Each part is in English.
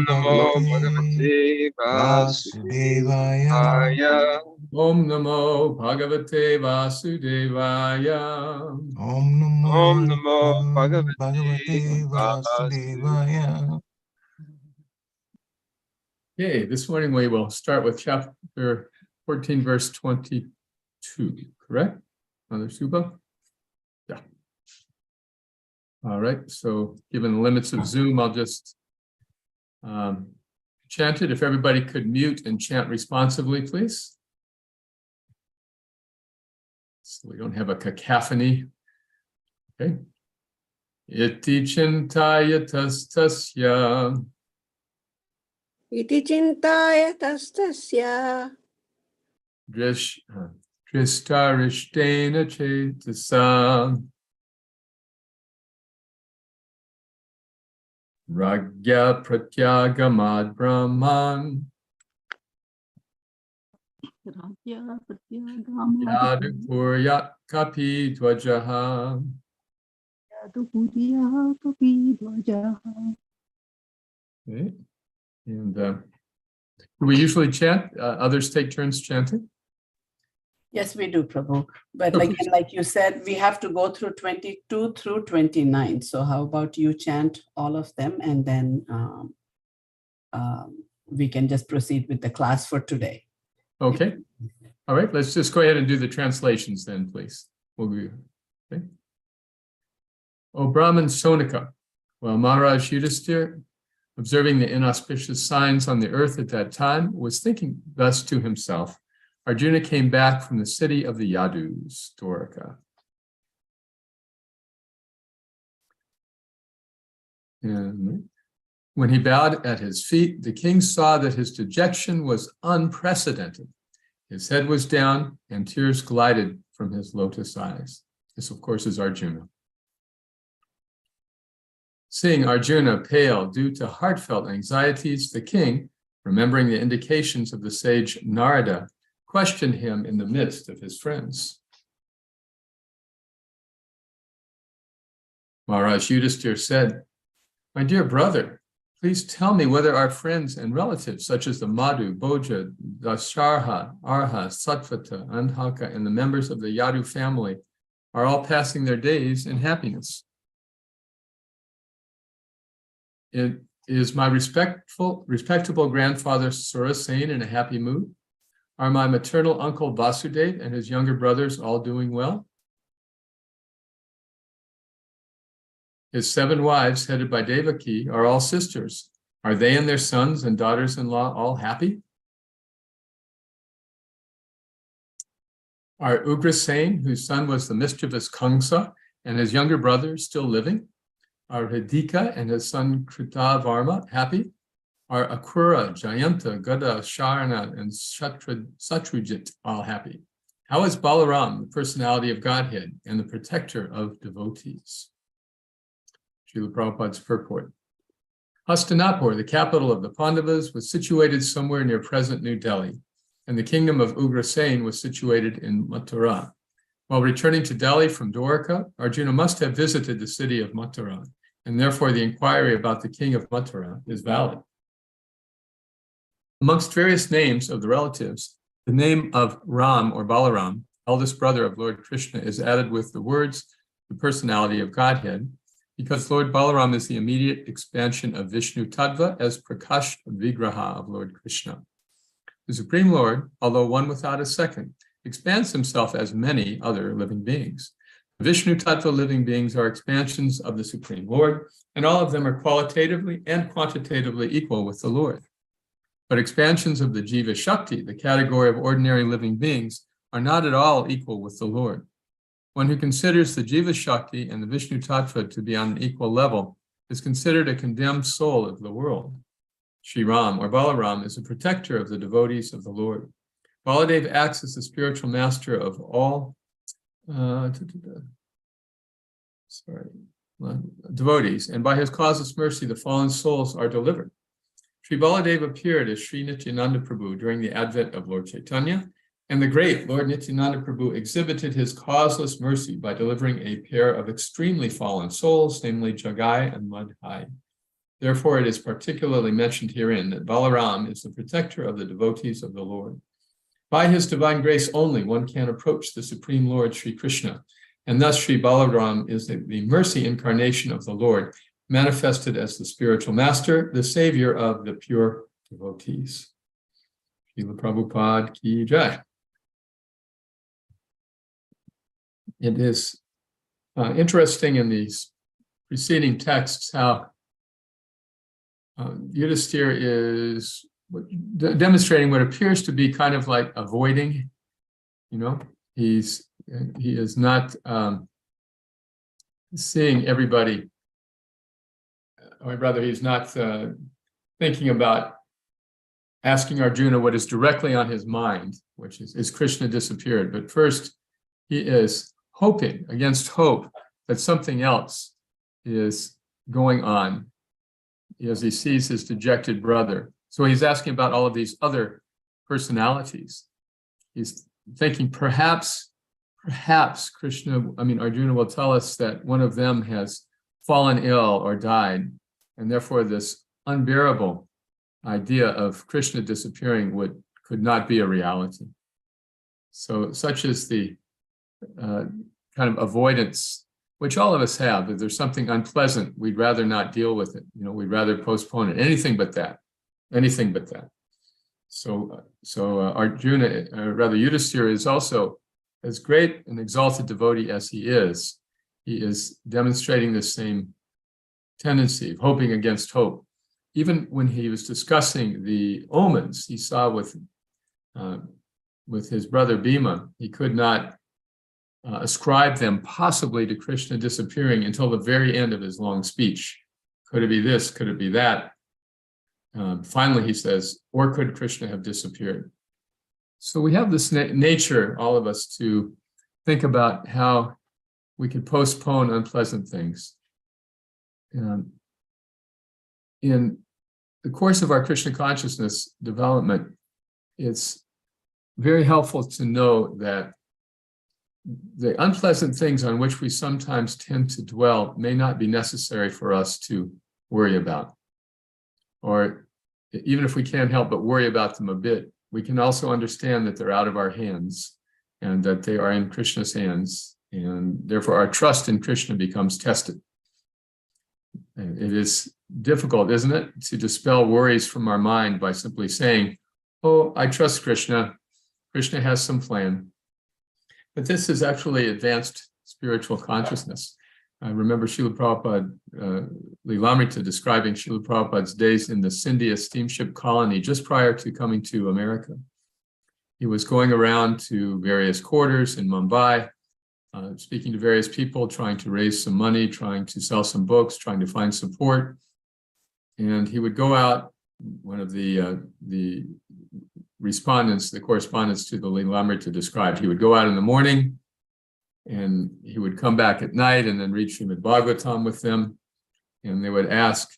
Om Namo Bhagavate Vasudevaya. Om Namo Bhagavate Vasudevaya. Om Om Namo Namo Bhagavate Vasudevaya. Okay, this morning we will start with chapter 14, verse 22, correct? Mother Suba? Yeah. All right, so given the limits of Zoom, I'll just chant it. If everybody could mute and chant responsively, please. So we don't have a cacophony. Okay. Iti chintaya tastasya. Iti chintaya tastasya Drishtarishtena chetasa Ragya pratyagamad brahman Yadupuryat kapi dvajaha. Okay. And we usually chant, others take turns chanting. Yes, we do, Prabhu. But like you said, we have to go through 22 through 29. So how about you chant all of them, and then we can just proceed with the class for today. Okay. All right, let's just go ahead and do the translations then, please. Okay. O Brahman Sonika, while Maharaj Yudhisthira, observing the inauspicious signs on the earth at that time, was thinking thus to himself, Arjuna came back from the city of the Yadus, Dwaraka. And when he bowed at his feet, the king saw that his dejection was unprecedented. His head was down and tears glided from his lotus eyes. This, of course, is Arjuna. Seeing Arjuna pale due to heartfelt anxieties, the king, remembering the indications of the sage Narada, questioned him in the midst of his friends. Maharaj Yudhisthira said, "My dear brother, please tell me whether our friends and relatives, such as the Madhu, Bhoja, Dasharha, Arha, Satvata, Andhaka, and the members of the Yadu family, are all passing their days in happiness. Is my respectable grandfather Surasen in a happy mood? Are my maternal uncle Vasudeva and his younger brothers all doing well? His 7 wives, headed by Devaki, are all sisters. Are they and their sons and daughters-in-law all happy? Are Ugrasen, whose son was the mischievous Kamsa, and his younger brother still living? Are Hridika and his son Kritavarma happy? Are Akrura, Jayanta, Gada, Sharana, and Satrujit all happy? How is Balaram, the personality of Godhead and the protector of devotees?" Srila Prabhupada's purport. Hastinapur, the capital of the Pandavas, was situated somewhere near present New Delhi, and the kingdom of Ugrasen was situated in Mathura. While returning to Delhi from Dwaraka, Arjuna must have visited the city of Mathura, and therefore the inquiry about the king of Mathura is valid. Amongst various names of the relatives, the name of Ram or Balaram, eldest brother of Lord Krishna, is added with the words, the personality of Godhead, because Lord Balaram is the immediate expansion of Vishnu Tattva as Prakash Vigraha of Lord Krishna. The Supreme Lord, although one without a second, expands himself as many other living beings. The Vishnu Tattva living beings are expansions of the Supreme Lord, and all of them are qualitatively and quantitatively equal with the Lord. But expansions of the Jiva Shakti, the category of ordinary living beings, are not at all equal with the Lord. One who considers the Jiva Shakti and the Vishnu Tattva to be on an equal level is considered a condemned soul of the world. Sri Ram or Balaram is a protector of the devotees of the Lord. Baladev acts as the spiritual master of all devotees, and by his causeless mercy, the fallen souls are delivered. Sri Baladev appeared as Sri Nityananda Prabhu during the advent of Lord Chaitanya, and the great Lord Nityananda Prabhu exhibited his causeless mercy by delivering a pair of extremely fallen souls, namely Jagai and Madhai. Therefore, it is particularly mentioned herein that Balaram is the protector of the devotees of the Lord. By his divine grace only, one can approach the Supreme Lord, Sri Krishna. And thus, Sri Balaram is the mercy incarnation of the Lord, manifested as the spiritual master, the savior of the pure devotees. Srila Prabhupada ki jai. It is interesting in these preceding texts how Yudhisthira is demonstrating what appears to be kind of like avoiding, he is not seeing everybody, or rather he's not thinking about asking Arjuna what is directly on his mind, which is Krishna disappeared. But first, he is hoping against hope that something else is going on as he sees his dejected brother. So he's asking about all of these other personalities. He's thinking perhaps Arjuna will tell us that one of them has fallen ill or died, and therefore this unbearable idea of Krishna disappearing could not be a reality. So such is the kind of avoidance, which all of us have. If there's something unpleasant, we'd rather not deal with it. We'd rather postpone it. Anything but that. So Arjuna, rather Yudhisthira, is also, as great an exalted devotee as he is demonstrating the same tendency of hoping against hope. Even when he was discussing the omens he saw with his brother Bhima, he could not ascribe them possibly to Krishna disappearing until the very end of his long speech. Could it be this? Could it be that? Finally, he says, or could Krishna have disappeared? So we have this nature, all of us, to think about how we could postpone unpleasant things. In the course of our Krishna consciousness development, it's very helpful to know that the unpleasant things on which we sometimes tend to dwell may not be necessary for us to worry about. Or even if we can't help but worry about them a bit, we can also understand that they're out of our hands and that they are in Krishna's hands, and therefore our trust in Krishna becomes tested. It is difficult, isn't it, to dispel worries from our mind by simply saying, oh, I trust Krishna. Krishna has some plan. But this is actually advanced spiritual consciousness. I remember Srila Prabhupada, Lilamrita, describing Srila Prabhupada's days in the Scindia steamship colony just prior to coming to America. He was going around to various quarters in Mumbai, speaking to various people, trying to raise some money, trying to sell some books, trying to find support. And he would go out, one of the respondents, the correspondents to the Lilamrita described, he would go out in the morning and he would come back at night and then read Srimad Bhagavatam with them. And they would ask,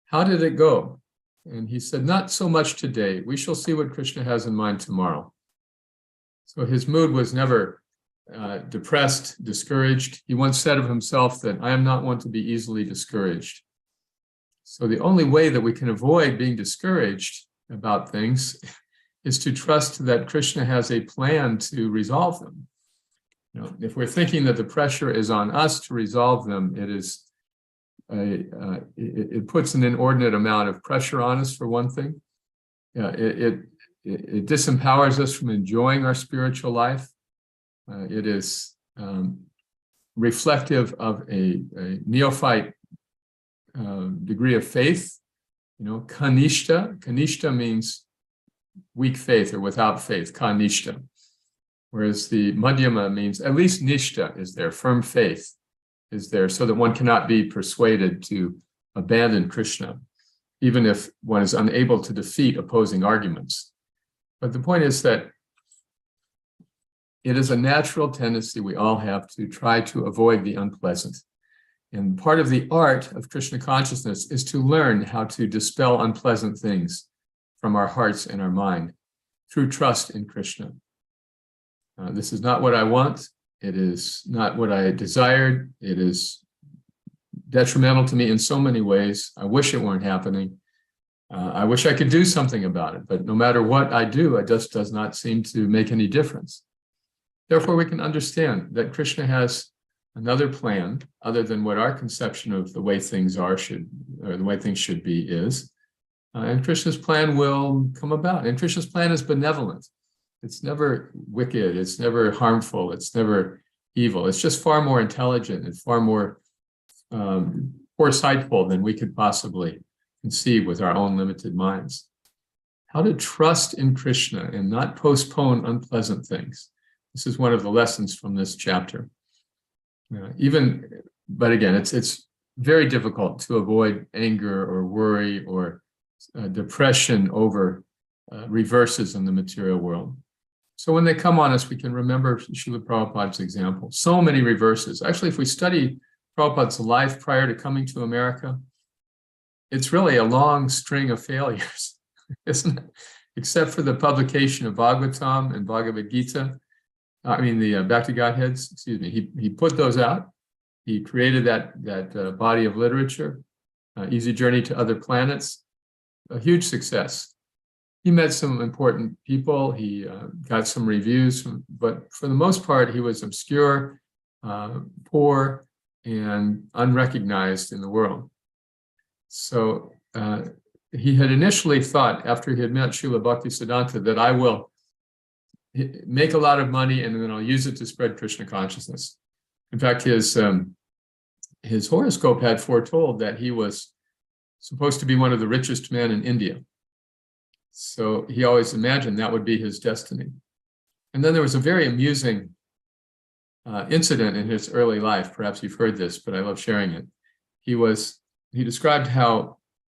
how did it go? And he said, not so much today. We shall see what Krishna has in mind tomorrow. So his mood was never depressed, discouraged. He once said of himself that I am not one to be easily discouraged. So the only way that we can avoid being discouraged about things is to trust that Krishna has a plan to resolve them. If we're thinking that the pressure is on us to resolve them, it puts an inordinate amount of pressure on us, for one thing. It disempowers us from enjoying our spiritual life. It is reflective of a neophyte degree of faith. Kanishta means weak faith or without faith, kanishta. Whereas the madhyama means at least nishta is there, firm faith is there, so that one cannot be persuaded to abandon Krishna, even if one is unable to defeat opposing arguments. But the point is that it is a natural tendency we all have to try to avoid the unpleasant. And part of the art of Krishna consciousness is to learn how to dispel unpleasant things from our hearts and our mind through trust in Krishna. This is not what I want. It is not what I desired. It is detrimental to me in so many ways. I wish it weren't happening. I wish I could do something about it, but no matter what I do, it just does not seem to make any difference. Therefore, we can understand that Krishna has another plan other than what our conception of the way things are or the way things should be is. And Krishna's plan will come about. And Krishna's plan is benevolent. It's never wicked. It's never harmful. It's never evil. It's just far more intelligent and far more foresightful than we could possibly conceive with our own limited minds. How to trust in Krishna and not postpone unpleasant things. This is one of the lessons from this chapter. But again, it's very difficult to avoid anger or worry or depression over reverses in the material world. So when they come on us, we can remember Srila Prabhupada's example. So many reverses. Actually, if we study Prabhupada's life prior to coming to America, it's really a long string of failures, isn't it? Except for the publication of Bhagavatam and Bhagavad Gita. The Back to Godheads, excuse me. He put those out. He created that body of literature, Easy Journey to Other Planets, a huge success. He met some important people. He got some reviews, but for the most part, he was obscure, poor, and unrecognized in the world. So he had initially thought, after he had met Srila Bhaktisiddhanta, that I will make a lot of money and then I'll use it to spread Krishna consciousness. In fact, his horoscope had foretold that he was supposed to be one of the richest men in India. So he always imagined that would be his destiny. And then there was a very amusing incident in his early life. Perhaps you've heard this, but I love sharing it. He described how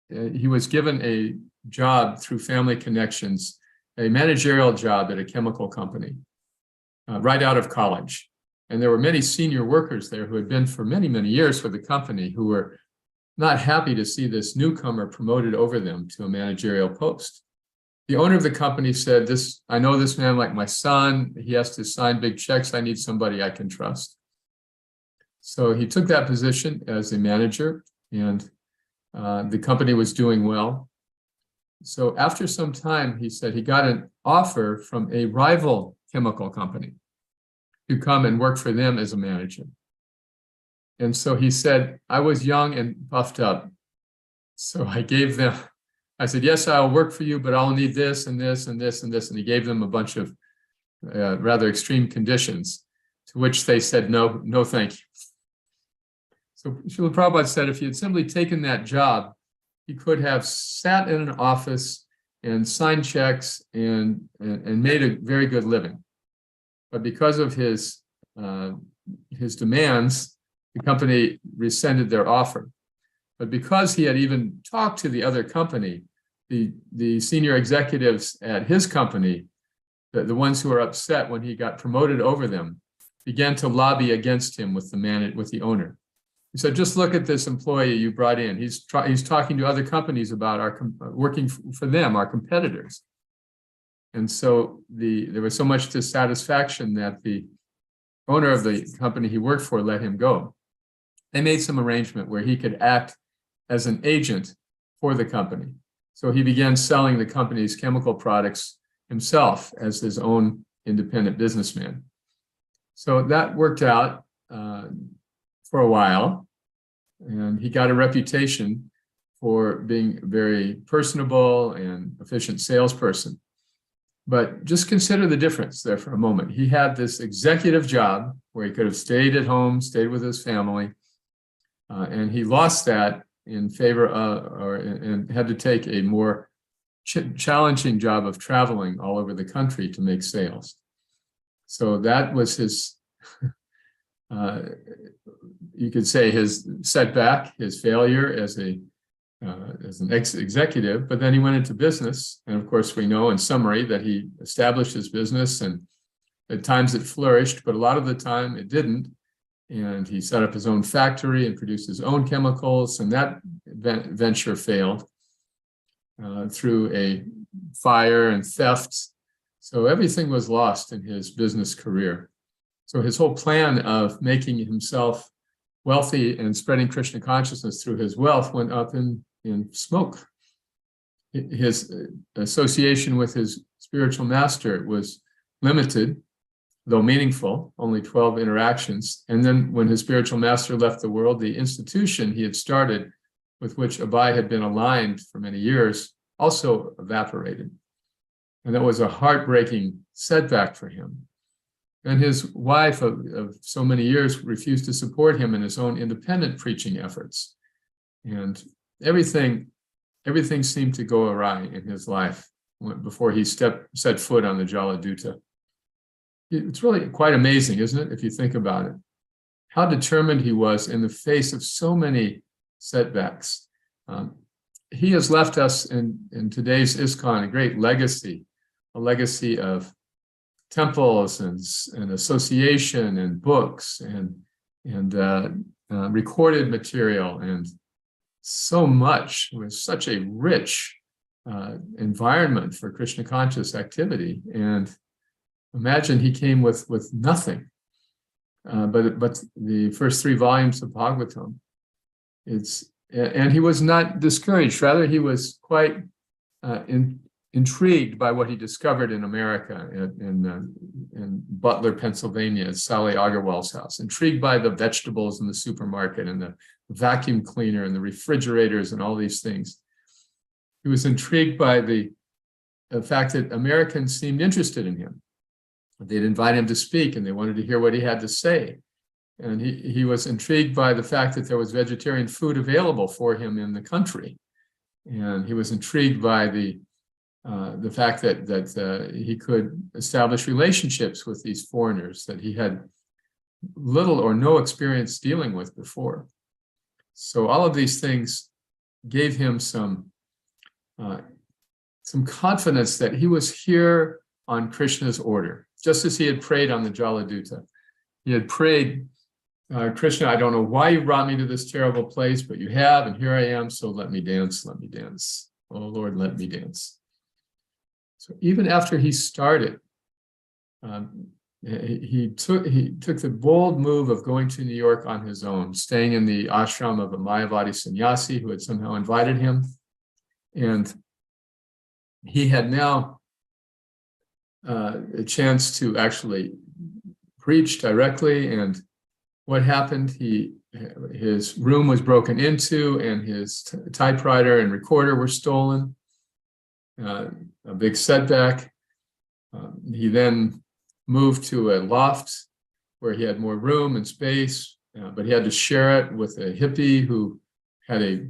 he was given a job through family connections, a managerial job at a chemical company, right out of college. And there were many senior workers there who had been for many, many years for the company who were not happy to see this newcomer promoted over them to a managerial post. The owner of the company said, I know this man like my son. He has to sign big checks. I need somebody I can trust. So he took that position as a manager, and the company was doing well. So after some time, he said he got an offer from a rival chemical company to come and work for them as a manager. And so he said, I was young and puffed up. So I said, yes, I'll work for you, but I'll need this and this and this and this. And he gave them a bunch of rather extreme conditions, to which they said, no, thank you. So Srila Prabhupada said if he had simply taken that job, he could have sat in an office and signed checks and made a very good living. But because of his demands, the company rescinded their offer. But because he had even talked to the other company, the senior executives at his company, the ones who were upset when he got promoted over them, began to lobby against him with the owner. He said, just look at this employee you brought in. He's talking to other companies about working for them, our competitors. And so there was so much dissatisfaction that the owner of the company he worked for let him go. They made some arrangement where he could act as an agent for the company. So he began selling the company's chemical products himself as his own independent businessman. So that worked out for a while, and he got a reputation for being a very personable and efficient salesperson. But just consider the difference there for a moment. He had this executive job where he could have stayed at home, stayed with his family, and he lost that in favor of, and had to take a more challenging job of traveling all over the country to make sales. So that was his, you could say, his setback, his failure as an executive. But then he went into business, and of course we know in summary that he established his business, and at times it flourished, but a lot of the time it didn't. And he set up his own factory and produced his own chemicals, and that venture failed through a fire and theft. So everything was lost in his business career. So his whole plan of making himself wealthy and spreading Krishna consciousness through his wealth went up in smoke. His association with his spiritual master was limited, though meaningful, only 12 interactions. And then when his spiritual master left the world, the institution he had started, with which Abai had been aligned for many years, also evaporated. And that was a heartbreaking setback for him. And his wife of so many years refused to support him in his own independent preaching efforts. And everything seemed to go awry in his life before he set foot on the Jaladuta. It's really quite amazing, isn't it, if you think about it? How determined he was in the face of so many setbacks. He has left us in today's ISKCON a great legacy, a legacy of temples and association and books and recorded material and so much. It was such a rich environment for Krishna conscious activity. And imagine he came with nothing, but the first 3 volumes of Bhagavatam. And he was not discouraged. Rather, he was quite intrigued by what he discovered in America, in Butler, Pennsylvania, at Sally Agarwal's house. Intrigued by the vegetables in the supermarket and the vacuum cleaner and the refrigerators and all these things. He was intrigued by the fact that Americans seemed interested in him. They'd invite him to speak and they wanted to hear what he had to say. And he was intrigued by the fact that there was vegetarian food available for him in the country. And he was intrigued by the fact that he could establish relationships with these foreigners that he had little or no experience dealing with before. So all of these things gave him some confidence that he was here on Krishna's order, just as he had prayed on the Jaladuta. He had prayed, Krishna, I don't know why you brought me to this terrible place, but you have, and here I am, so let me dance, let me dance. Oh Lord, let me dance. So even after he started, he took the bold move of going to New York on his own, staying in the ashram of a Mayavadi sannyasi who had somehow invited him. And he had now a chance to actually preach directly. And what happened? His room was broken into, and his typewriter and recorder were stolen. A big setback. He then moved to a loft where he had more room and space, but he had to share it with a hippie who had a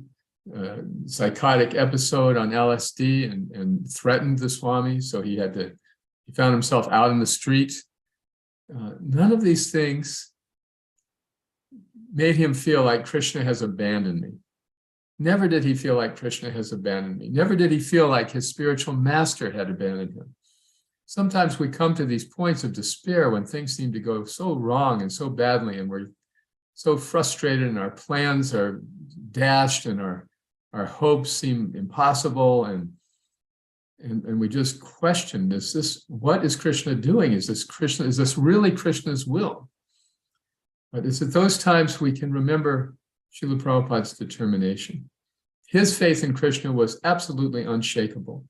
psychotic episode on LSD and threatened the Swami. So he found himself out in the street. None of these things made him feel like Krishna has abandoned me. Never did he feel like Krishna has abandoned me. Never did he feel like his spiritual master had abandoned him. Sometimes we come to these points of despair when things seem to go so wrong and so badly, and we're so frustrated, and our plans are dashed, and our hopes seem impossible, and we just question, what is Krishna doing? Is this really Krishna's will? But it's at those times we can remember Srila Prabhupada's determination. His faith in Krishna was absolutely unshakable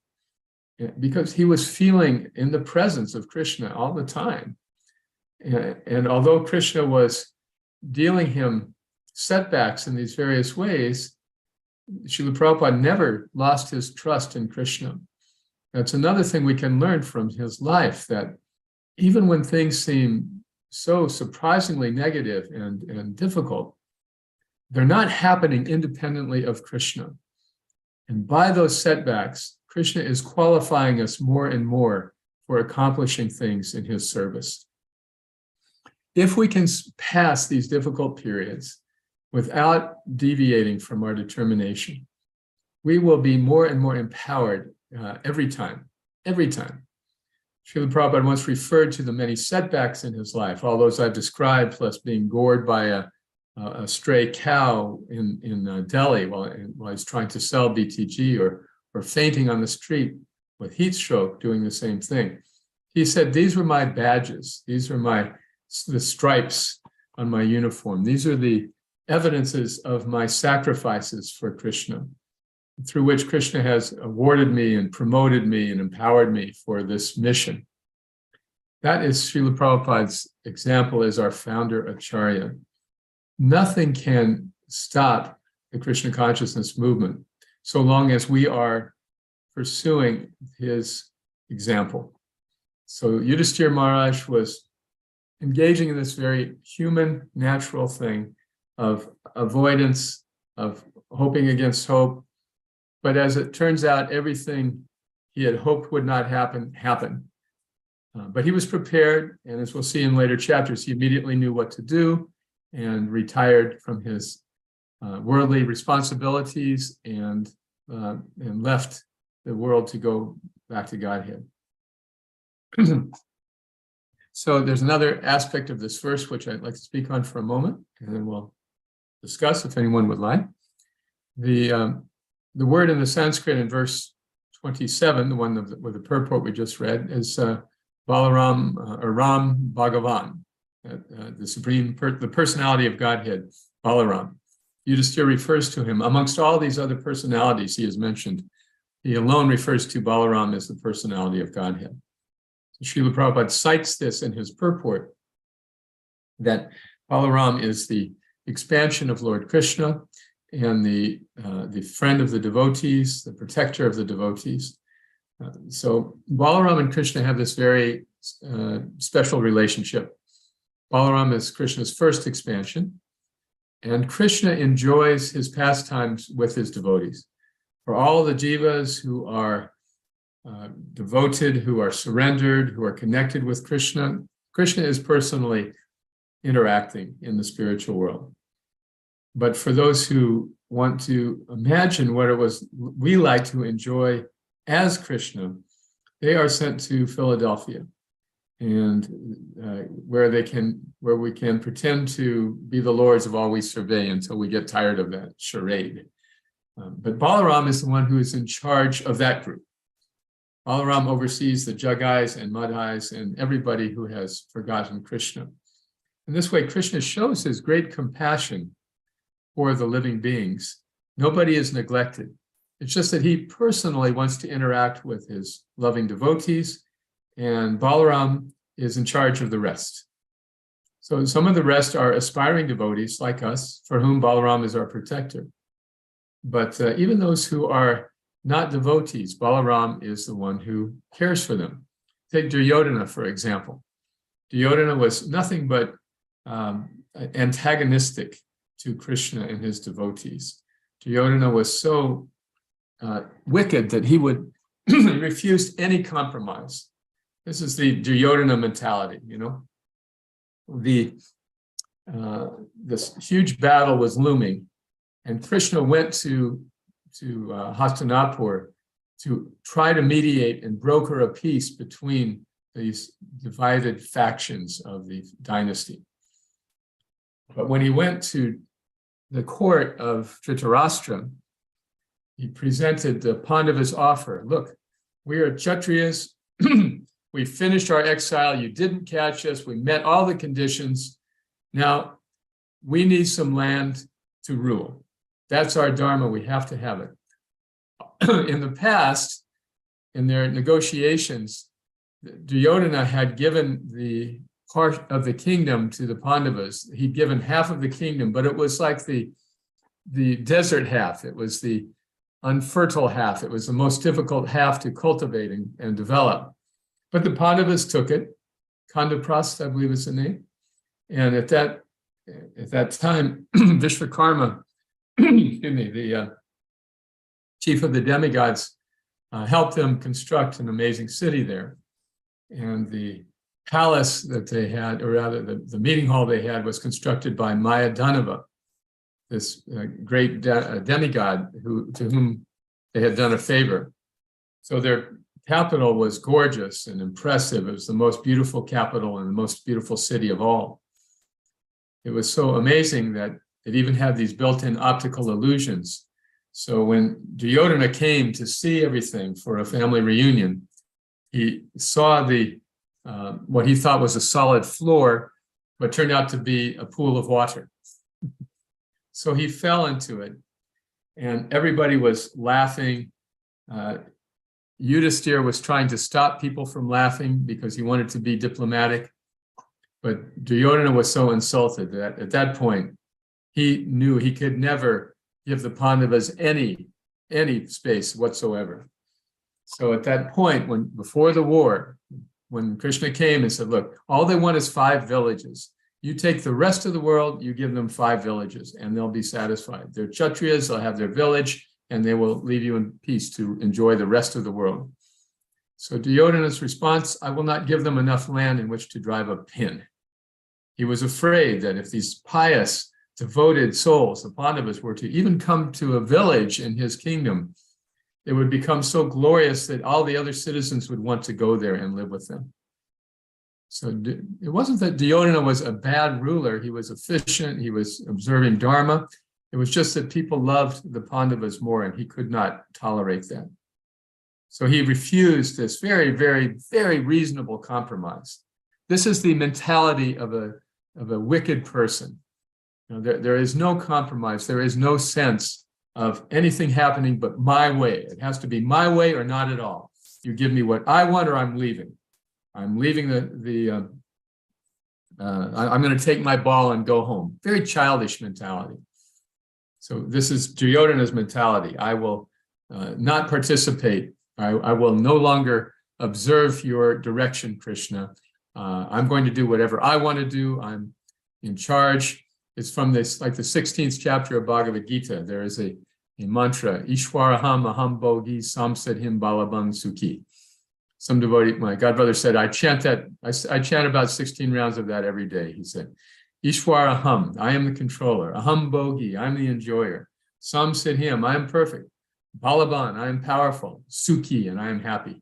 because he was feeling in the presence of Krishna all the time. And although Krishna was dealing him setbacks in these various ways, Srila Prabhupada never lost his trust in Krishna. That's another thing we can learn from his life, that even when things seem so surprisingly negative and difficult, they're not happening independently of Krishna. And by those setbacks, Krishna is qualifying us more and more for accomplishing things in his service. If we can pass these difficult periods without deviating from our determination, we will be more and more empowered every time. Srila Prabhupada once referred to the many setbacks in his life, all those I've described, plus being gored by a stray cow in Delhi while he's trying to sell BTG, or fainting on the street with heat stroke, doing the same thing. He said, these were my badges. These are the stripes on my uniform. These are the evidences of my sacrifices for Krishna, through which Krishna has awarded me and promoted me and empowered me for this mission. That is Srila Prabhupada's example as our founder Acharya. Nothing can stop the Krishna consciousness movement so long as we are pursuing his example. So Yudhishthira Maharaj was engaging in this very human, natural thing of avoidance, of hoping against hope. But as it turns out, everything he had hoped would not happen, happened. But he was prepared, and as we'll see in later chapters, he immediately knew what to do and retired from his worldly responsibilities and left the world to go back to Godhead. So there's another aspect of this verse which I'd like to speak on for a moment, and then we'll discuss if anyone would like. The word in the Sanskrit in verse 27, the one with the purport we just read, is Balaram or Ram Bhagavan, the personality of Godhead, Balaram. Yudhishthira refers to him amongst all these other personalities he has mentioned. He alone refers to Balaram as the personality of Godhead. Srila Prabhupada cites this in his purport, that Balaram is the expansion of Lord Krishna and the friend of the devotees, the protector of the devotees. So Balaram and Krishna have this very special relationship. Balaram is Krishna's first expansion, and Krishna enjoys his pastimes with his devotees. For all the jivas who are devoted, who are surrendered, who are connected with Krishna, Krishna is personally interacting in the spiritual world. But for those who want to imagine what it was we like to enjoy as Krishna, they are sent to Philadelphia, and where we can pretend to be the lords of all we survey until we get tired of that charade. But Balaram is the one who is in charge of that group. Balaram oversees the Jagais and Madhais and everybody who has forgotten Krishna. In this way, Krishna shows his great compassion for the living beings. Nobody is neglected. It's just that he personally wants to interact with his loving devotees, and Balaram is in charge of the rest. So some of the rest are aspiring devotees like us, for whom Balaram is our protector. But even those who are not devotees, Balaram is the one who cares for them. Take Duryodhana, for example. Duryodhana was nothing but antagonistic to Krishna and his devotees. Duryodhana was so wicked that he would refuse any compromise. This is the Duryodhana mentality, you know. This huge battle was looming, and Krishna went to Hastinapur to try to mediate and broker a peace between these divided factions of the dynasty. But when he went to the court of Dhritarashtra, he presented the Pandava's offer. Look, we are Kshatriyas. We finished our exile. You didn't catch us. We met all the conditions. Now we need some land to rule. That's our dharma. We have to have it. In the past, in their negotiations, Duryodhana had given the part of the kingdom to the Pandavas. He'd given half of the kingdom, but it was like the desert half. It was the unfertile half. It was the most difficult half to cultivate and develop. But the Pandavas took it. Kandaprast, I believe is the name. And at that time, Vishvakarma, excuse me, the chief of the demigods, helped them construct an amazing city there. And the palace that they had, or rather the meeting hall they had, was constructed by Mayadanava, this great demigod to whom they had done a favor. So their capital was gorgeous and impressive. It was the most beautiful capital and the most beautiful city of all. It was so amazing that it even had these built-in optical illusions. So when Duryodhana came to see everything for a family reunion, he saw what he thought was a solid floor, but turned out to be a pool of water. So he fell into it, and everybody was laughing. Yudhisthira was trying to stop people from laughing because he wanted to be diplomatic. But Duryodhana was so insulted that at that point, he knew he could never give the Pandavas any space whatsoever. So at that point, before the war, when Krishna came and said, look, all they want is 5 villages. You take the rest of the world, you give them 5 villages, and they'll be satisfied. They're Kshatriyas, they'll have their village, and they will leave you in peace to enjoy the rest of the world. So Duryodhana's response, I will not give them enough land in which to drive a pin. He was afraid that if these pious, devoted souls, the Pandavas, were to even come to a village in his kingdom, it would become so glorious that all the other citizens would want to go there and live with them. So it wasn't that Duryodhana was a bad ruler. He was efficient. He was observing Dharma. It was just that people loved the Pandavas more, and he could not tolerate that. So he refused this very, very, very reasonable compromise. This is the mentality of a wicked person. You know, there is no compromise. There is no sense of anything happening but my way. It has to be my way or not at all. You give me what I want or I'm leaving. I'm leaving I'm going to take my ball and go home. Very childish mentality. So this is Duryodhana's mentality. I will not participate. I will no longer observe your direction, Krishna. I'm going to do whatever I want to do. I'm in charge. It's from this, like the 16th chapter of Bhagavad Gita. There is a mantra, Ishwaraham aham bogi samsadhim balabam sukhi. Some devotee, my godbrother said, I chant that, I chant about 16 rounds of that every day. He said, Ishwaraham, I am the controller. Aham bogi, I'm the enjoyer. Samsadhim, I am perfect. Balaban, I am powerful. Sukhi, and I am happy.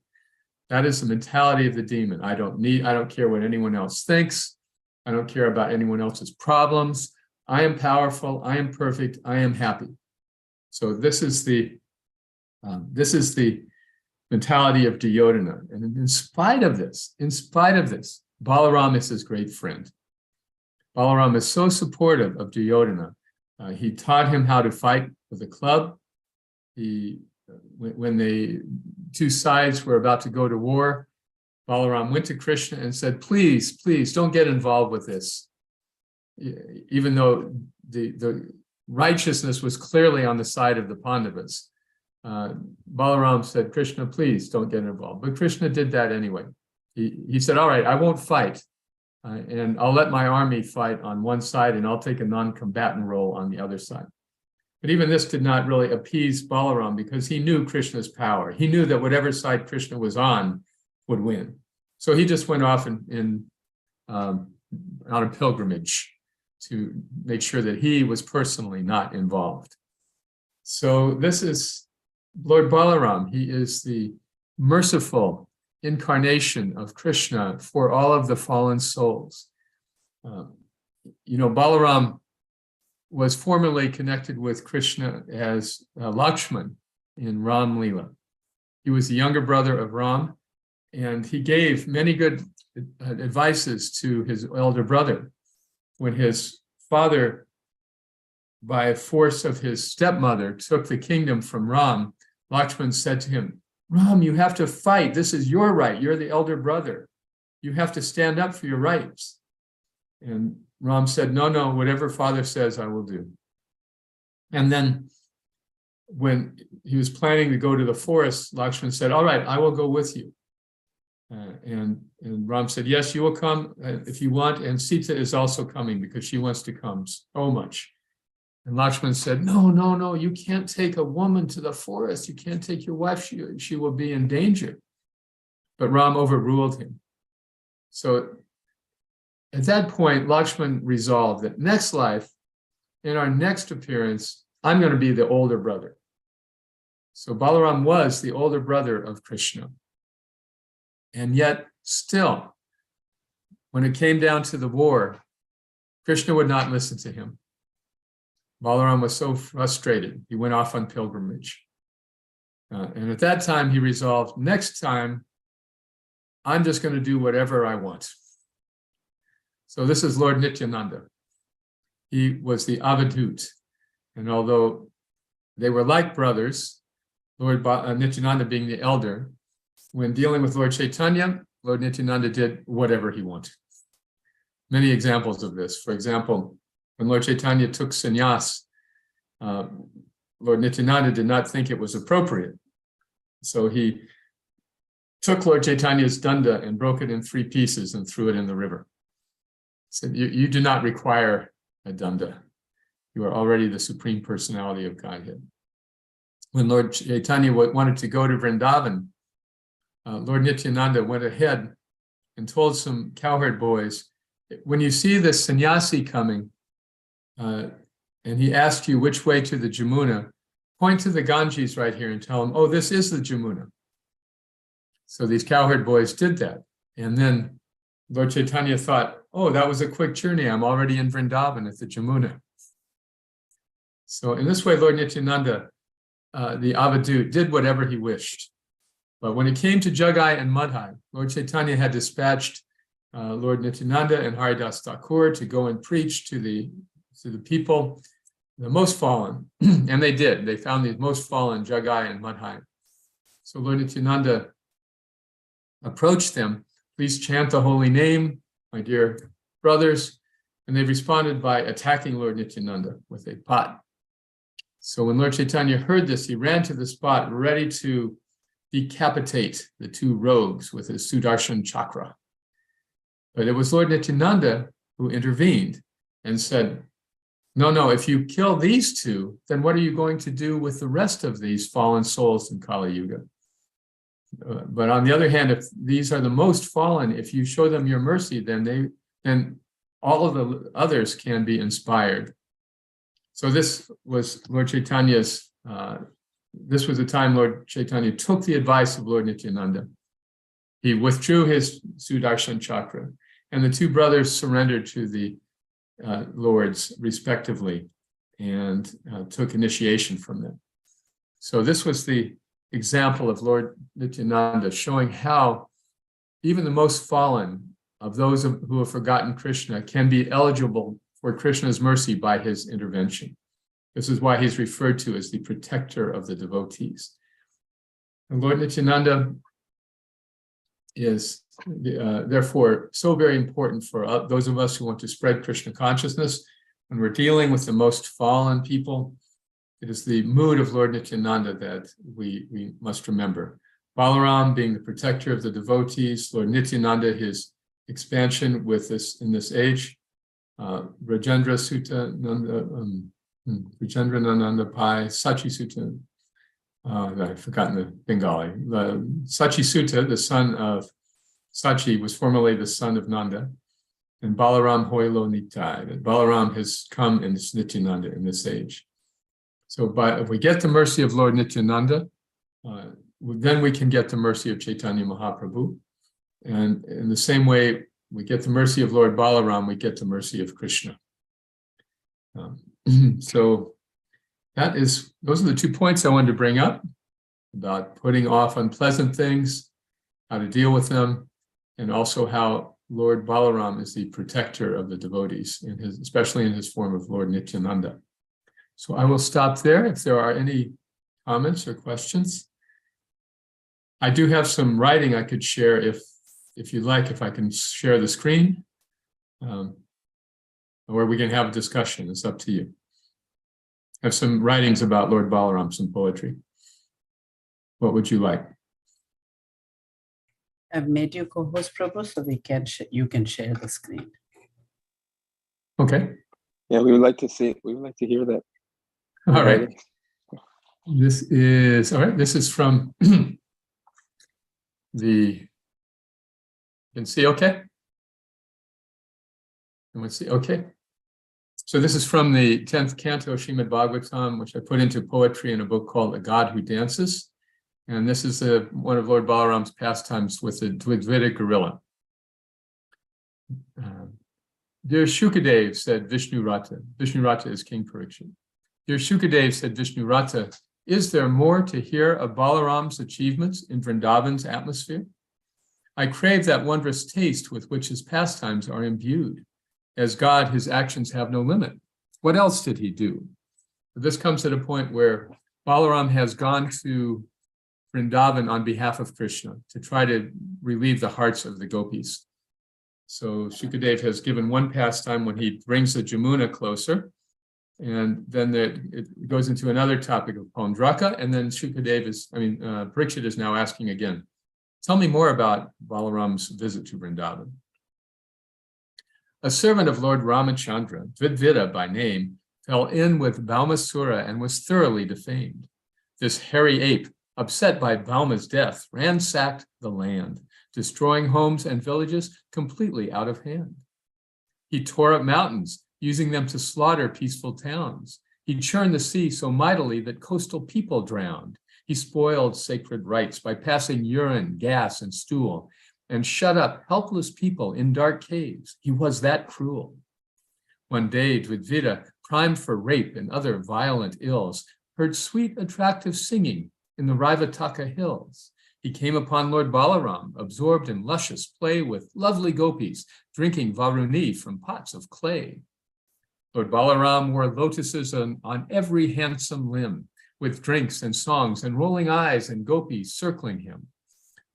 That is the mentality of the demon. I don't care what anyone else thinks. I don't care about anyone else's problems. I am powerful. I am perfect. I am happy. So this is the mentality of Duryodhana. And in spite of this, Balaram is his great friend. Balaram is so supportive of Duryodhana. He taught him how to fight with a club. When the two sides were about to go to war, Balaram went to Krishna and said, please, please don't get involved with this. Even though the righteousness was clearly on the side of the Pandavas. Balaram said, Krishna, please don't get involved. But Krishna did that anyway. He said, all right, I won't fight. And I'll let my army fight on one side and I'll take a non-combatant role on the other side. But even this did not really appease Balaram because he knew Krishna's power. He knew that whatever side Krishna was on would win. So he just went off on a pilgrimage to make sure that he was personally not involved. So this is Lord Balaram. He is the merciful incarnation of Krishna for all of the fallen souls. Balaram was formerly connected with Krishna as Lakshman in Ram Leela. He was the younger brother of Ram, and he gave many good advices to his elder brother. When his father, by force of his stepmother, took the kingdom from Ram, Lakshman said to him, Ram, you have to fight. This is your right. You're the elder brother. You have to stand up for your rights. And Ram said, no, whatever father says, I will do. And then when he was planning to go to the forest, Lakshman said, all right, I will go with you. And Ram said, yes, you will come if you want. And Sita is also coming because she wants to come so much. And Lakshman said, no, you can't take a woman to the forest. You can't take your wife. She will be in danger. But Ram overruled him. So at that point, Lakshman resolved that next life, in our next appearance, I'm going to be the older brother. So Balaram was the older brother of Krishna. And yet, still, when it came down to the war, Krishna would not listen to him. Balaram was so frustrated, he went off on pilgrimage. And at that time, he resolved, next time, I'm just going to do whatever I want. So this is Lord Nityananda. He was the Avadhut. And although they were like brothers, Lord Nityananda being the elder, when dealing with Lord Chaitanya, Lord Nityananda did whatever he wanted. Many examples of this. For example, when Lord Chaitanya took sannyas, Lord Nityananda did not think it was appropriate. So he took Lord Chaitanya's danda and broke it in 3 pieces and threw it in the river. He said, you do not require a danda. You are already the Supreme Personality of Godhead. When Lord Chaitanya wanted to go to Vrindavan, Lord Nityananda went ahead and told some cowherd boys, when you see this sannyasi coming, and he asks you which way to the Jamuna, point to the Ganges right here and tell him, oh, this is the Jamuna. So these cowherd boys did that. And then Lord Chaitanya thought, oh, that was a quick journey. I'm already in Vrindavan at the Jamuna. So in this way, Lord Nityananda, the Avadut, did whatever he wished. But when it came to Jagai and Madhai, Lord Chaitanya had dispatched Lord Nityananda and Haridas Thakur to go and preach to the people, the most fallen. And they did. They found the most fallen, Jagai and Madhai. So Lord Nityananda approached them, please chant the holy name, my dear brothers. And they responded by attacking Lord Nityananda with a pot. So when Lord Chaitanya heard this, he ran to the spot ready to decapitate the 2 rogues with his Sudarshan chakra. But it was Lord Nityananda who intervened and said, no, if you kill these 2, then what are you going to do with the rest of these fallen souls in Kali Yuga? But on the other hand, if these are the most fallen, if you show them your mercy, then all of the others can be inspired. So this was Lord Chaitanya's, this was the time Lord Chaitanya took the advice of Lord Nityananda. He withdrew his Sudarshan chakra, and the 2 brothers surrendered to the lords respectively and took initiation from them. So this was the example of Lord Nityananda showing how even the most fallen of those who have forgotten Krishna can be eligible for Krishna's mercy by his intervention. This is why he's referred to as the protector of the devotees. And Lord Nityananda is therefore so very important for those of us who want to spread Krishna consciousness. When we're dealing with the most fallen people, it is the mood of Lord Nityananda that we must remember. Balaram being the protector of the devotees, Lord Nityananda, his expansion with this in this age, Rajendra Sutta, Rajendra Nanda Pai, Sachi Sutta, I've forgotten the Bengali. Sachi Sutta, the son of Sachi, was formerly the son of Nanda, and Balaram Hoilo Nitai, that Balaram has come in this Nityananda in this age. So if we get the mercy of Lord Nityananda, then we can get the mercy of Chaitanya Mahaprabhu. And in the same way, we get the mercy of Lord Balaram, we get the mercy of Krishna. So those are the 2 points I wanted to bring up about putting off unpleasant things, how to deal with them, and also how Lord Balaram is the protector of the devotees, especially in his form of Lord Nityananda. So I will stop there if there are any comments or questions. I do have some writing I could share if you'd like, if I can share the screen, or we can have a discussion. It's up to you. I have some writings about Lord Balaram, some poetry. What would you like? I've made you co-host, Prabhu, so you can share the screen. Okay. Yeah, we would like to see it. We would like to hear that. All right. This is from you can see okay? You want to see okay? So this is from the 10th canto Srimad Bhagavatam, which I put into poetry in a book called A God Who Dances. And this is one of Lord Balaram's pastimes with the Dvivida gorilla. Dear Shukadev, said Vishnu Rata. Vishnu Rata is King Parikshit. Dear Shukadev, said Vishnu Rata, is there more to hear of Balaram's achievements in Vrindavan's atmosphere? I crave that wondrous taste with which his pastimes are imbued. As God, his actions have no limit. What else did he do? But this comes at a point where Balaram has gone to Vrindavan on behalf of Krishna to try to relieve the hearts of the gopis. So Shukadev has given one pastime when he brings the Jamuna closer, and then it goes into another topic of Paundraka, and then Parikshit is now asking again, tell me more about Balaram's visit to Vrindavan. A servant of Lord Ramachandra, Dvidvida by name, fell in with Baumasura and was thoroughly defamed. This hairy ape, upset by Bauma's death, ransacked the land, destroying homes and villages completely out of hand. He tore up mountains, using them to slaughter peaceful towns. He churned the sea so mightily that coastal people drowned. He spoiled sacred rites by passing urine, gas, and stool, and shut up helpless people in dark caves. He was that cruel. One day, Dvidvida, primed for rape and other violent ills, heard sweet, attractive singing in the Raivataka hills. He came upon Lord Balaram, absorbed in luscious play with lovely gopis, drinking Varuni from pots of clay. Lord Balaram wore lotuses on every handsome limb, with drinks and songs and rolling eyes and gopis circling him.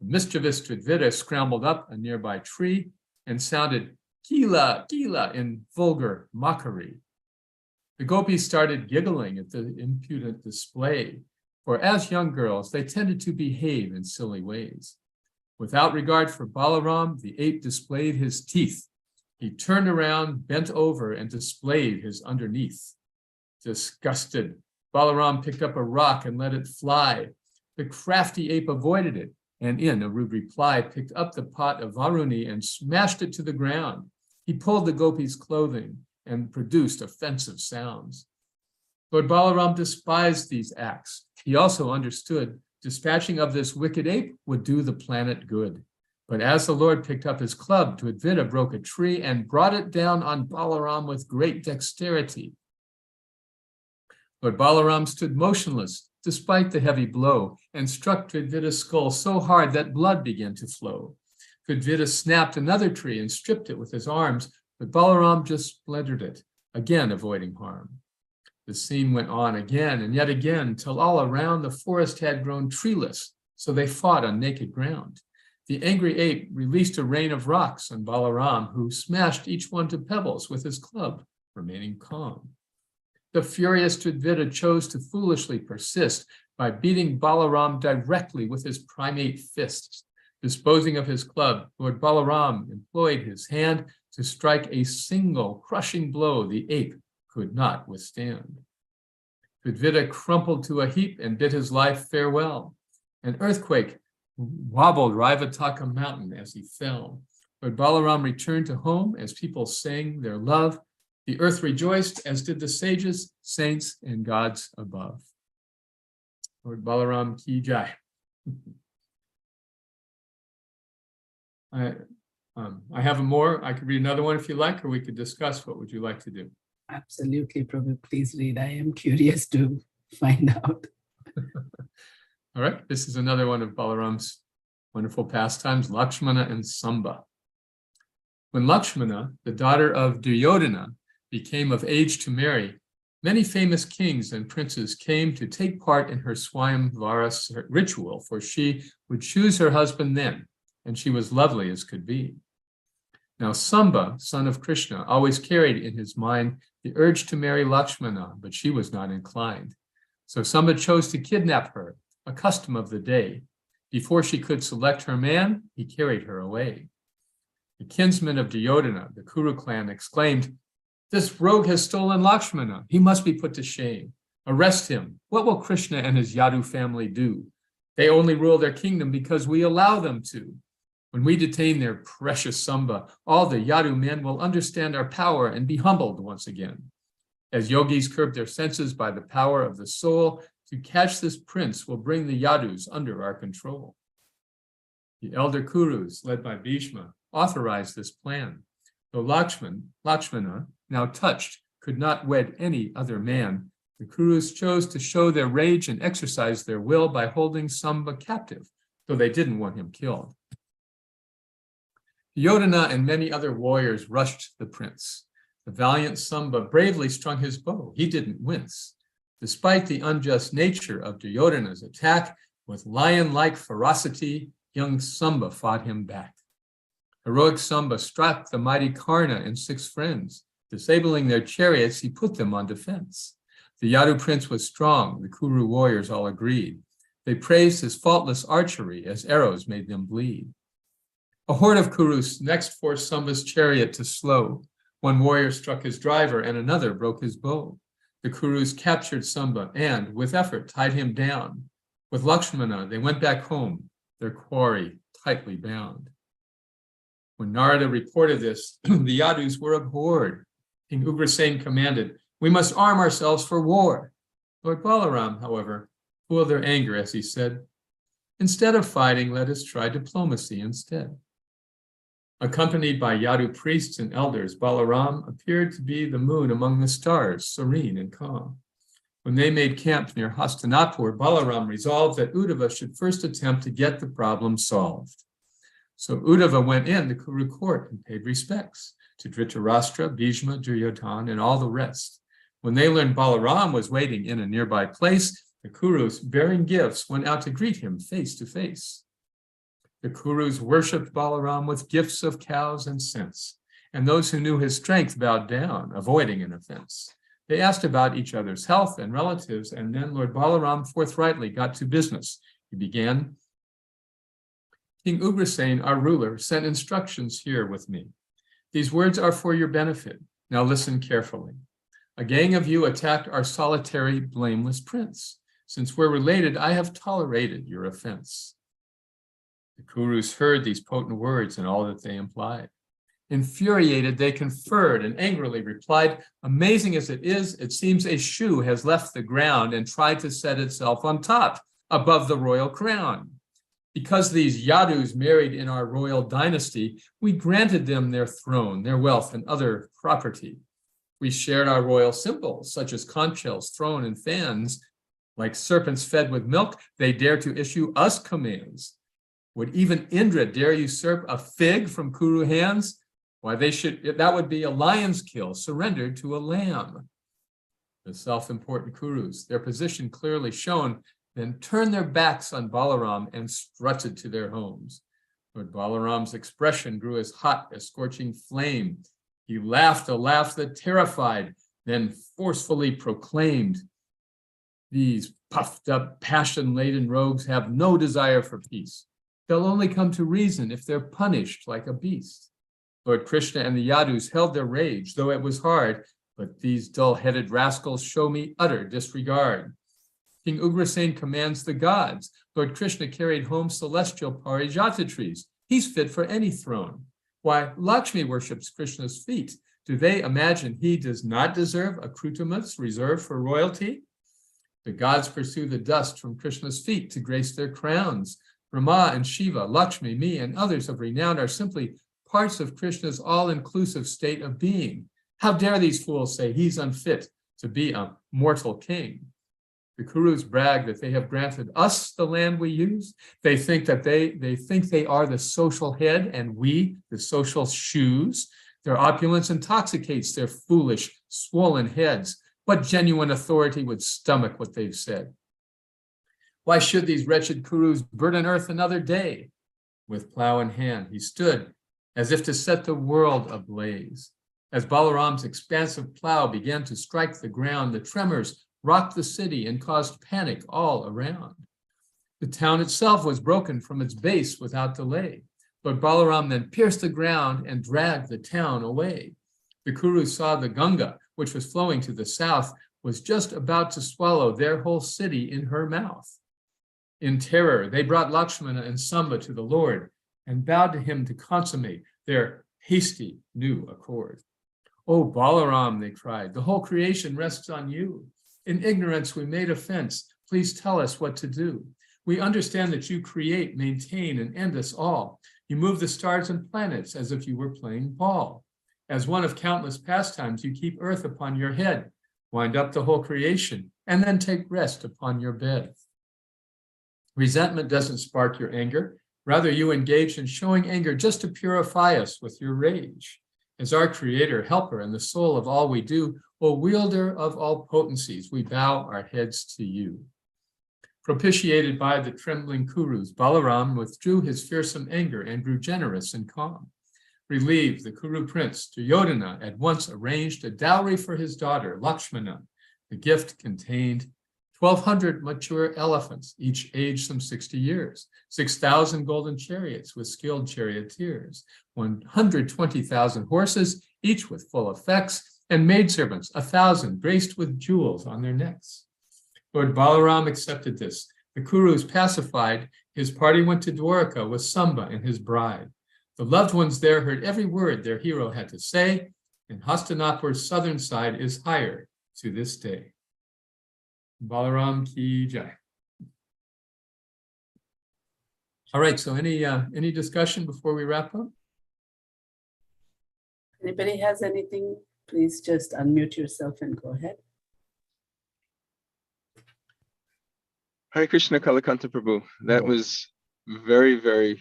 The mischievous Dvidvida scrambled up a nearby tree and sounded Gila, Gila in vulgar mockery. The gopis started giggling at the impudent display, for as young girls, they tended to behave in silly ways. Without regard for Balaram, the ape displayed his teeth. He turned around, bent over, and displayed his underneath. Disgusted, Balaram picked up a rock and let it fly. The crafty ape avoided it, and in a rude reply, picked up the pot of Varuni and smashed it to the ground. He pulled the gopis' clothing and produced offensive sounds. Lord Balaram despised these acts. He also understood dispatching of this wicked ape would do the planet good. But as the Lord picked up his club, Dvidvida broke a tree and brought it down on Balaram with great dexterity. Lord Balaram stood motionless despite the heavy blow and struck Dvidvida's skull so hard that blood began to flow. Dvidvida snapped another tree and stripped it with his arms, but Balaram just splintered it, again avoiding harm. The scene went on again and yet again, till all around the forest had grown treeless, so they fought on naked ground. The angry ape released a rain of rocks on Balaram, who smashed each one to pebbles with his club, remaining calm. The furious Dvidvida chose to foolishly persist by beating Balaram directly with his primate fists. Disposing of his club, Lord Balaram employed his hand to strike a single crushing blow the ape could not withstand. Dvidvida crumpled to a heap and bid his life farewell. An earthquake wobbled Raivataka mountain as he fell. Lord Balaram returned to home as people sang their love. The earth rejoiced, as did the sages, saints, and gods above. Lord Balaram ki jai. I have more. I could read another one if you like, or we could discuss. What would you like to do? Absolutely, Prabhu. Please read. I am curious to find out. All right. This is another one of Balaram's wonderful pastimes, Lakshmana and Samba. When Lakshmana, the daughter of Duryodhana, became of age to marry, many famous kings and princes came to take part in her Swayamvara ritual, for she would choose her husband then, and she was lovely as could be. Now Samba, son of Krishna, always carried in his mind the urge to marry Lakshmana, but she was not inclined. So Samba chose to kidnap her, a custom of the day. Before she could select her man, he carried her away. The kinsmen of Duryodhana, the Kuru clan, exclaimed, "This rogue has stolen Lakshmana. He must be put to shame. Arrest him. What will Krishna and his Yadu family do? They only rule their kingdom because we allow them to. When we detain their precious Samba, all the Yadu men will understand our power and be humbled once again. As yogis curb their senses by the power of the soul, to catch this prince will bring the Yadus under our control." The elder Kurus, led by Bhishma, authorized this plan. Though Lakshmana, now touched, could not wed any other man, the Kurus chose to show their rage and exercise their will by holding Samba captive, though they didn't want him killed. Duryodhana and many other warriors rushed the prince. The valiant Samba bravely strung his bow. He didn't wince. Despite the unjust nature of Duryodhana's attack, with lion-like ferocity, young Samba fought him back. Heroic Samba struck the mighty Karna and 6 friends. Disabling their chariots, he put them on defense. The Yadu prince was strong, the Kuru warriors all agreed. They praised his faultless archery as arrows made them bleed. A horde of Kurus next forced Samba's chariot to slow. One warrior struck his driver and another broke his bow. The Kurus captured Samba and, with effort, tied him down. With Lakshmana, they went back home, their quarry tightly bound. When Narada reported this, the Yadus were abhorred. King Ugrasen commanded, "We must arm ourselves for war." Lord Balaram, however, cooled their anger as he said, "Instead of fighting, let us try diplomacy instead." Accompanied by Yadu priests and elders, Balaram appeared to be the moon among the stars, serene and calm. When they made camp near Hastinapur, Balaram resolved that Uddhava should first attempt to get the problem solved. So Uddhava went in the Kuru court and paid respects to Dhritarashtra, Bhishma, Duryodhana, and all the rest. When they learned Balaram was waiting in a nearby place, the Kurus, bearing gifts, went out to greet him face to face. The Kurus worshipped Balaram with gifts of cows and scents, and those who knew his strength bowed down, avoiding an offense. They asked about each other's health and relatives, and then Lord Balaram forthrightly got to business. He began, "King Ugrasen, our ruler, sent instructions here with me. These words are for your benefit. Now listen carefully. A gang of you attacked our solitary, blameless prince. Since we're related, I have tolerated your offense." The Kurus heard these potent words and all that they implied. Infuriated, they conferred and angrily replied, "Amazing as it is, it seems a shoe has left the ground and tried to set itself on top, above the royal crown. Because these Yadus married in our royal dynasty, we granted them their throne, their wealth, and other property. We shared our royal symbols, such as conch shells, throne, and fans. Like serpents fed with milk, they dare to issue us commands. Would even Indra dare usurp a fig from Kuru hands? Why, that would be a lion's kill surrendered to a lamb." The self-important Kurus, their position clearly shown, then turned their backs on Balaram and strutted to their homes. Lord Balaram's expression grew as hot as scorching flame. He laughed a laugh that terrified, then forcefully proclaimed, "These puffed up, passion-laden rogues have no desire for peace. They'll only come to reason if they're punished like a beast." Lord Krishna and the Yadus held their rage, though it was hard, but these dull-headed rascals show me utter disregard. King Ugrasen commands the gods. Lord Krishna carried home celestial parijata trees. He's fit for any throne. Why, Lakshmi worships Krishna's feet. Do they imagine he does not deserve accoutrements reserved for royalty? The gods pursue the dust from Krishna's feet to grace their crowns. Brahma and Shiva, Lakshmi, me, and others of renown are simply parts of Krishna's all-inclusive state of being. How dare these fools say he's unfit to be a mortal king? The Kurus brag that they have granted us the land we use. They think that they are the social head and we the social shoes. Their opulence intoxicates their foolish, swollen heads. What genuine authority would stomach what they've said? Why should these wretched Kurus burden earth another day? With plow in hand, he stood as if to set the world ablaze. As Balaram's expansive plow began to strike the ground, the tremors rocked the city and caused panic all around. The town itself was broken from its base without delay, but Balaram then pierced the ground and dragged the town away. The Kurus saw the Ganga, which was flowing to the south, was just about to swallow their whole city in her mouth. In terror, they brought Lakshmana and Samba to the Lord and bowed to him to consummate their hasty new accord. "Oh, Balaram," they cried, "the whole creation rests on you. In ignorance, we made offense. Please tell us what to do. We understand that you create, maintain, and end us all. You move the stars and planets as if you were playing ball. As one of countless pastimes, you keep earth upon your head, wind up the whole creation, and then take rest upon your bed. Resentment doesn't spark your anger. Rather, you engage in showing anger just to purify us with your rage. as our creator, helper, and the soul of all we do, O wielder of all potencies, we bow our heads to you. Propitiated by the trembling Kurus, Balaram withdrew his fearsome anger and grew generous and calm. Relieved, the Kuru prince, Duryodhana, at once arranged a dowry for his daughter, Lakshmana. The gift contained 1,200 mature elephants, each aged some 60 years, 6,000 golden chariots with skilled charioteers, 120,000 horses, each with full effects, and maidservants, 1,000, graced with jewels on their necks. Lord Balaram accepted this. The Kurus pacified, his party went to Dwarka with Samba and his bride. The loved ones there heard every word their hero had to say, and Hastinapur's southern side is higher to this day. Balaram ki jai. All right, so any discussion before we wrap up? Anybody has anything, please just unmute yourself and go ahead. Hare Krishna Kalakantha Prabhu. That was very, very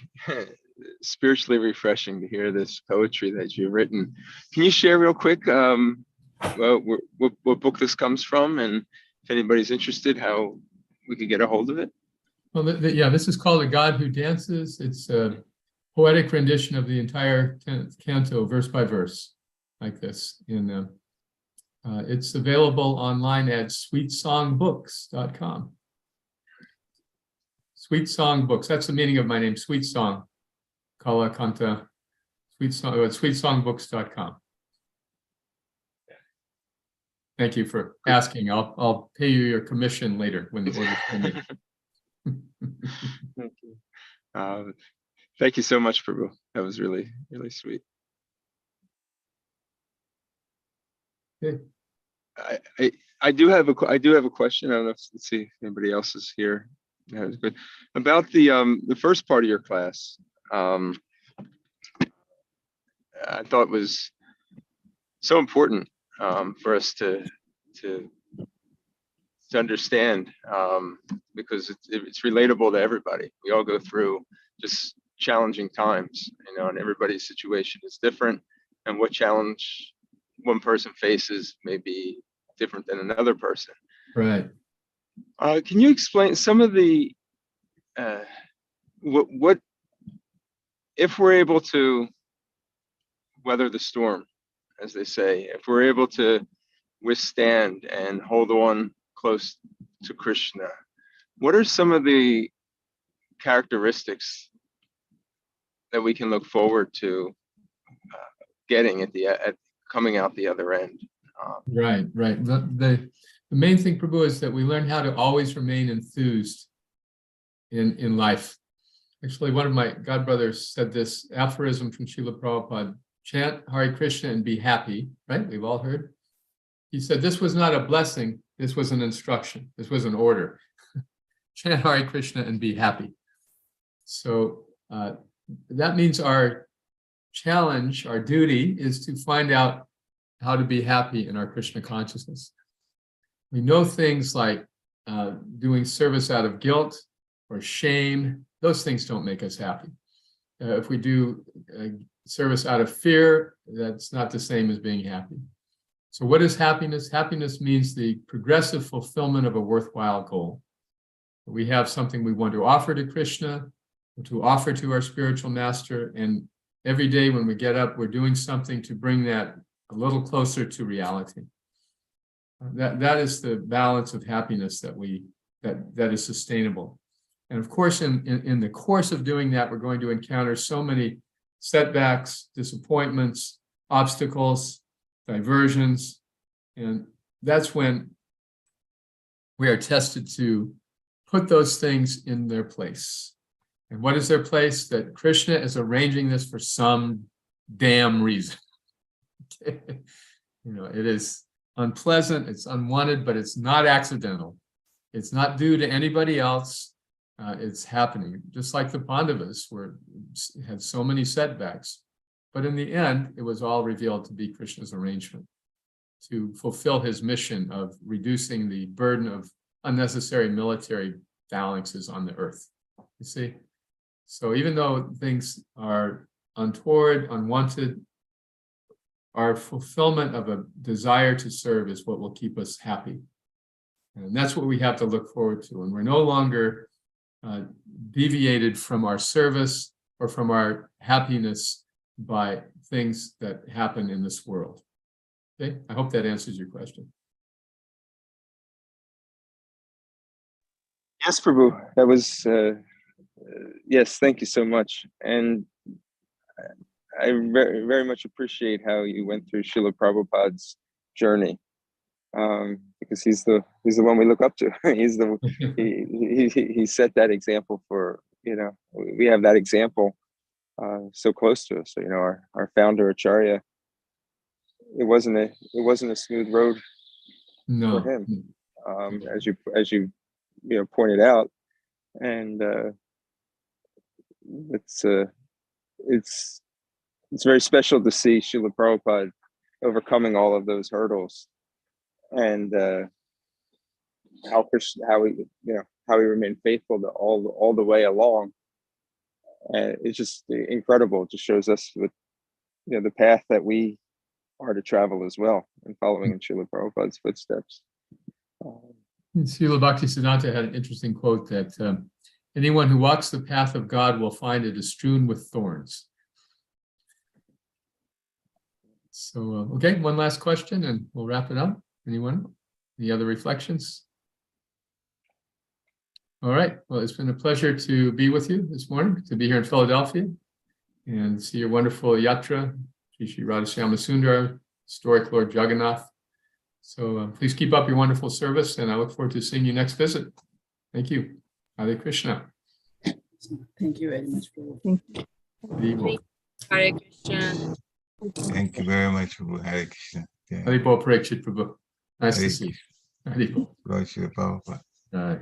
spiritually refreshing to hear this poetry that you've written. Can you share real quick what book this comes from, and if anybody's interested, how we could get a hold of it? Well, yeah, this is called A God Who Dances. It's a poetic rendition of the entire canto, verse by verse, like this. It's available online at sweetsongbooks.com. Sweet Song Books. That's the meaning of my name, Sweet Song. Kalakantha. Sweetsongbooks.com. Thank you for asking. I'll pay you your commission later when the order's coming. Thank you. Thank you so much, Prabhu. That was really, really sweet. Okay. I do have a question. I don't know if, let's see if anybody else is here. That was good. About the first part of your class. I thought was so important for us to understand, because it's relatable to everybody. We all go through just challenging times, and everybody's situation is different, and what challenge one person faces may be different than another person. Right. Can you explain some of the what if we're able to weather the storm, as they say, if we're able to withstand and hold on close to Krishna, what are some of the characteristics that we can look forward to getting at coming out the other end? Right. The main thing, Prabhu, is that we learn how to always remain enthused in life. Actually, one of my godbrothers said this aphorism from Srila Prabhupada: chant Hare Krishna and be happy, right? We've all heard. He said this was not a blessing, this was an instruction, this was an order. Chant Hare Krishna and be happy. So that means our challenge, our duty, is to find out how to be happy in our Krishna consciousness. We know things like doing service out of guilt or shame. Those things don't make us happy. If we do service out of fear, that's not the same as being happy. So what is happiness? Happiness means the progressive fulfillment of a worthwhile goal. We have something we want to offer to Krishna, to offer to our spiritual master, and every day when we get up, we're doing something to bring that a little closer to reality. That is the balance of happiness that is sustainable. And of course, in the course of doing that, we're going to encounter so many setbacks, disappointments, obstacles, diversions, and that's when we are tested to put those things in their place. And what is their place? That Krishna is arranging this for some damn reason. It is unpleasant, it's unwanted, but it's not accidental. It's not due to anybody else. It's happening. Just like the Pandavas had so many setbacks. But in the end, it was all revealed to be Krishna's arrangement to fulfill his mission of reducing the burden of unnecessary military phalanxes on the earth. You see? So even though things are untoward, unwanted, our fulfillment of a desire to serve is what will keep us happy. And that's what we have to look forward to. And we're no longer deviated from our service or from our happiness by things that happen in this world. Okay, I hope that answers your question. Yes, Prabhu. That was, yes, thank you so much. And I very, very much appreciate how you went through Srila Prabhupada's journey, because he's the one we look up to. He's the he set that example for, you know, we have that example so close to us. So, you know, our founder Acharya, it wasn't a smooth road for him, as you pointed out, and it's very special to see Srila Prabhupada overcoming all of those hurdles, and how he remained faithful to all the way along. And it's just incredible. It just shows us the path that we are to travel as well, and following in Srila Prabhupada's footsteps. Srila Bhaktisiddhanta had an interesting quote that anyone who walks the path of God will find it is strewn with thorns. So, okay, one last question and we'll wrap it up. Anyone? Any other reflections? All right, well, it's been a pleasure to be with you this morning, to be here in Philadelphia and see your wonderful yatra, Shri Radhasyama Sundar, historic Lord Jagannath. So please keep up your wonderful service, and I look forward to seeing you next visit. Thank you. Hare Krishna. Thank you very much. Hare Krishna. Thank you very much, Prabhu. Hare Krishna. Haribol Parikshit Prabhu. Nice to see you. Haribol. Lord Shri Prabhupada. All right.